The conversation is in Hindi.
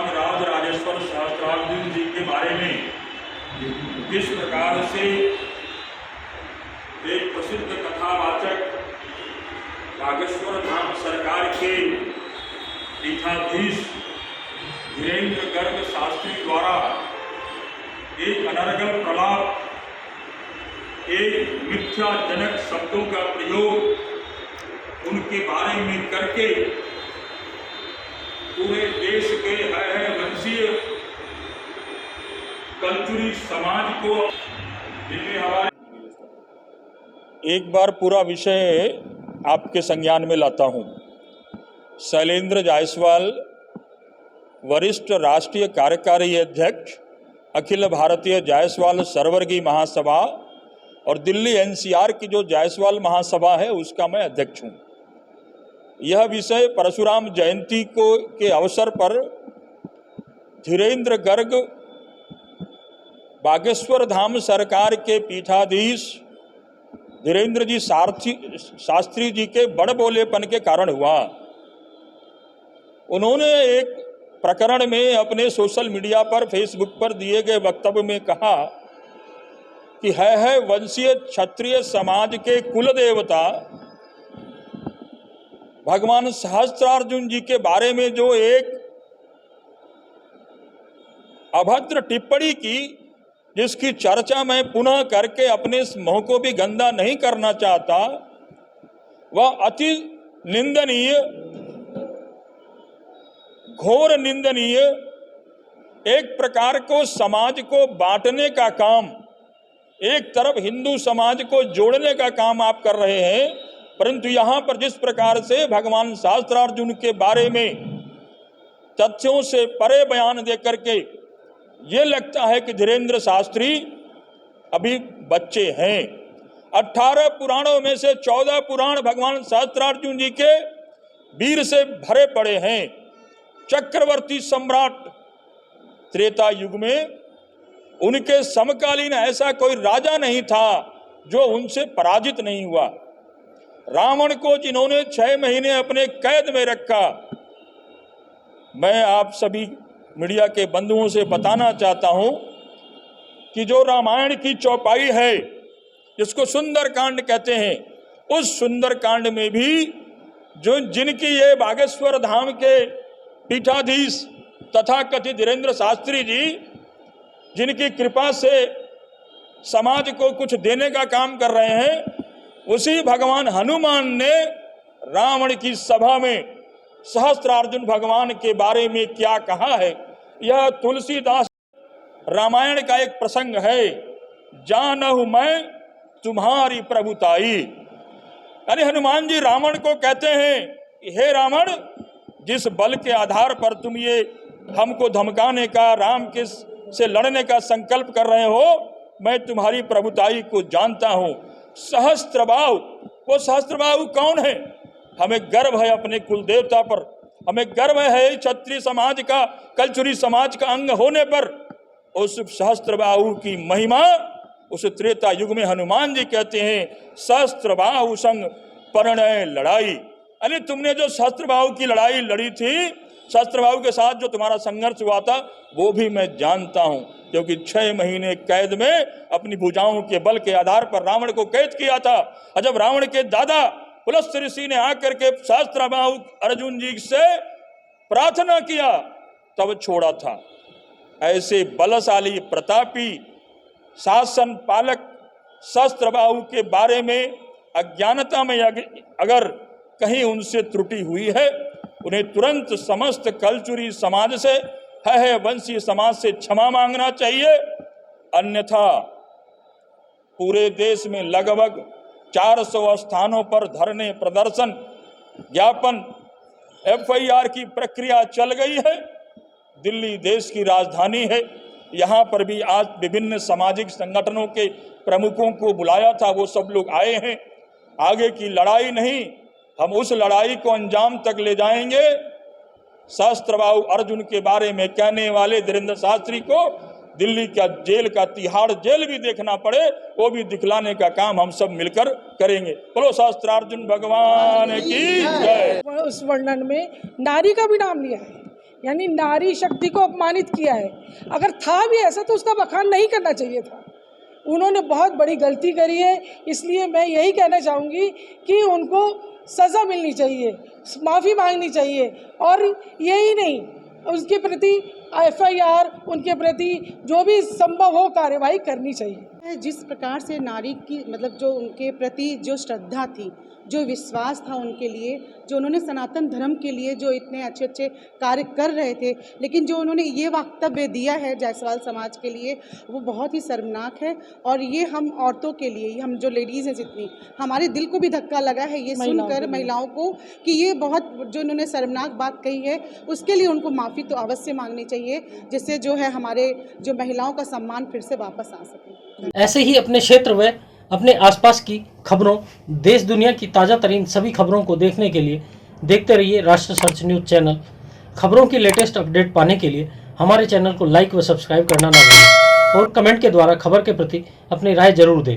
भगवान राज राजेश्वर सहस्त्रार्जुन जी के बारे में किस प्रकार से एक प्रसिद्ध कथावाचक बागेश्वर धाम सरकार के पीठाधीश धीरेन्द्र गर्ग शास्त्री द्वारा एक अनर्गल प्रलाप, एक मिथ्याजनक शब्दों का प्रयोग उनके बारे में करके पूरे देश के है वंशीय कल्चुरी समाज को हमारे एक बार पूरा विषय आपके संज्ञान में लाता हूं। शैलेंद्र जायसवाल, वरिष्ठ राष्ट्रीय कार्यकारी अध्यक्ष अखिल भारतीय जायसवाल सर्ववर्गीय महासभा और दिल्ली एनसीआर की जो जायसवाल महासभा है उसका मैं अध्यक्ष हूं। यह विषय परशुराम जयंती के अवसर पर धीरेन्द्र गर्ग बागेश्वर धाम सरकार के पीठाधीश धीरेन्द्र जी शास्त्री जी के बड़बोलेपन के कारण हुआ। उन्होंने एक प्रकरण में अपने सोशल मीडिया पर, फेसबुक पर दिए गए वक्तव्य में कहा कि है वंशीय क्षत्रिय समाज के कुल देवता भगवान सहस्त्रार्जुन जी के बारे में जो एक अभद्र टिप्पणी की, जिसकी चर्चा मैं पुनः करके अपने मुंह को भी गंदा नहीं करना चाहता, वह अति निंदनीय, घोर निंदनीय, एक प्रकार को समाज को बांटने का काम, एक तरफ हिंदू समाज को जोड़ने का काम आप कर रहे हैं, परंतु यहाँ पर जिस प्रकार से भगवान सहस्त्रार्जुन के बारे में तथ्यों से परे बयान दे करके ये लगता है कि धीरेन्द्र शास्त्री अभी बच्चे हैं। 18 पुराणों में से 14 पुराण भगवान सहस्त्रार्जुन जी के वीर से भरे पड़े हैं। चक्रवर्ती सम्राट त्रेता युग में उनके समकालीन ऐसा कोई राजा नहीं था जो उनसे पराजित नहीं हुआ। रावण को जिन्होंने 6 महीने अपने कैद में रखा, मैं आप सभी मीडिया के बंधुओं से बताना चाहता हूं कि जो रामायण की चौपाई है, जिसको सुंदर कांड कहते हैं, उस सुंदर कांड में भी जिनकी ये बागेश्वर धाम के पीठाधीश तथा कथित धीरेन्द्र शास्त्री जी, जिनकी कृपा से समाज को कुछ देने का काम कर रहे हैं, उसी भगवान हनुमान ने रावण की सभा में सहस्त्रार्जुन भगवान के बारे में क्या कहा है। यह तुलसीदास रामायण का एक प्रसंग है, जानहु मैं तुम्हारी प्रभुताई। यानी हनुमान जी रावण को कहते हैं, हे रावण, जिस बल के आधार पर तुम ये हमको धमकाने का, राम के से लड़ने का संकल्प कर रहे हो, मैं तुम्हारी प्रभुताई को जानता हूं। सहस्त्रबाहु, वो सहस्त्रबाहु कौन है? हमें गर्व है अपने कुल देवता पर, हमें गर्व है क्षत्रिय समाज का, कल्चुरी समाज का अंग होने पर। उस सहस्त्रबाहु की महिमा उस त्रेता युग में हनुमान जी कहते हैं, सहस्त्रबाहु संग परिणय लड़ाई। अरे तुमने जो सहस्त्रबाहु की लड़ाई लड़ी थी, सहस्त्रबाहु के साथ जो तुम्हारा संघर्ष हुआ था, वो भी मैं जानता हूं, क्योंकि 6 महीने कैद में अपनी भुजाओं के बल के आधार पर रावण को कैद किया था। और जब रावण के दादा पुलस्त्य ऋषि ने आकर के सहस्त्रबाहु अर्जुन जी से प्रार्थना किया, तब छोड़ा था। ऐसे बलशाली, प्रतापी, शासन पालक सहस्त्रबाहु के बारे में अज्ञानता में अगर कहीं उनसे त्रुटि हुई है, उन्हें तुरंत समस्त कल्चुरी समाज से, है वंशीय समाज से क्षमा मांगना चाहिए। अन्यथा पूरे देश में लगभग 400 स्थानों पर धरने, प्रदर्शन, ज्ञापन, FIR की प्रक्रिया चल गई है। दिल्ली देश की राजधानी है, यहाँ पर भी आज विभिन्न सामाजिक संगठनों के प्रमुखों को बुलाया था, वो सब लोग आए हैं। आगे की लड़ाई नहीं, हम उस लड़ाई को अंजाम तक ले जाएंगे। सहस्त्रबाहु अर्जुन के बारे में कहने वाले धीरेन्द्र शास्त्री को दिल्ली का जेल का तिहाड़ जेल भी देखना पड़े, वो भी दिखलाने का काम हम सब मिलकर करेंगे। बोलो सहस्त्रार्जुन भगवान की जय। उस वर्णन में नारी का भी नाम लिया है यानी नारी शक्ति को अपमानित किया है। अगर था भी ऐसा तो उसका बखान नहीं करना चाहिए था। उन्होंने बहुत बड़ी गलती करी है, इसलिए मैं यही कहना चाहूँगी कि उनको सज़ा मिलनी चाहिए, माफ़ी मांगनी चाहिए, और यही नहीं, उसके प्रति FIR, उनके प्रति जो भी संभव हो कार्यवाही करनी चाहिए। जिस प्रकार से नारी की मतलब जो उनके प्रति जो श्रद्धा थी, जो विश्वास था उनके लिए, जो उन्होंने सनातन धर्म के लिए जो इतने अच्छे अच्छे कार्य कर रहे थे, लेकिन जो उन्होंने ये वक्तव्य दिया है जायसवाल समाज के लिए, वो बहुत ही शर्मनाक है। और ये हम औरतों के लिए, हम जो लेडीज़ हैं जितनी, हमारे दिल को भी धक्का लगा है ये सुनकर महिलाओं को कि ये बहुत जो उन्होंने शर्मनाक बात कही है, उसके लिए उनको माफ़ी तो अवश्य मांगनी चाहिए, जिससे जो है हमारे जो महिलाओं का सम्मान फिर से वापस आ सके। ऐसे ही अपने क्षेत्र व अपने आसपास की खबरों, देश दुनिया की ताज़ा तरीन सभी खबरों को देखने के लिए देखते रहिए राष्ट्र सर्च न्यूज़ चैनल। खबरों की लेटेस्ट अपडेट पाने के लिए हमारे चैनल को लाइक व सब्सक्राइब करना ना भूलें और कमेंट के द्वारा खबर के प्रति अपनी राय जरूर दें।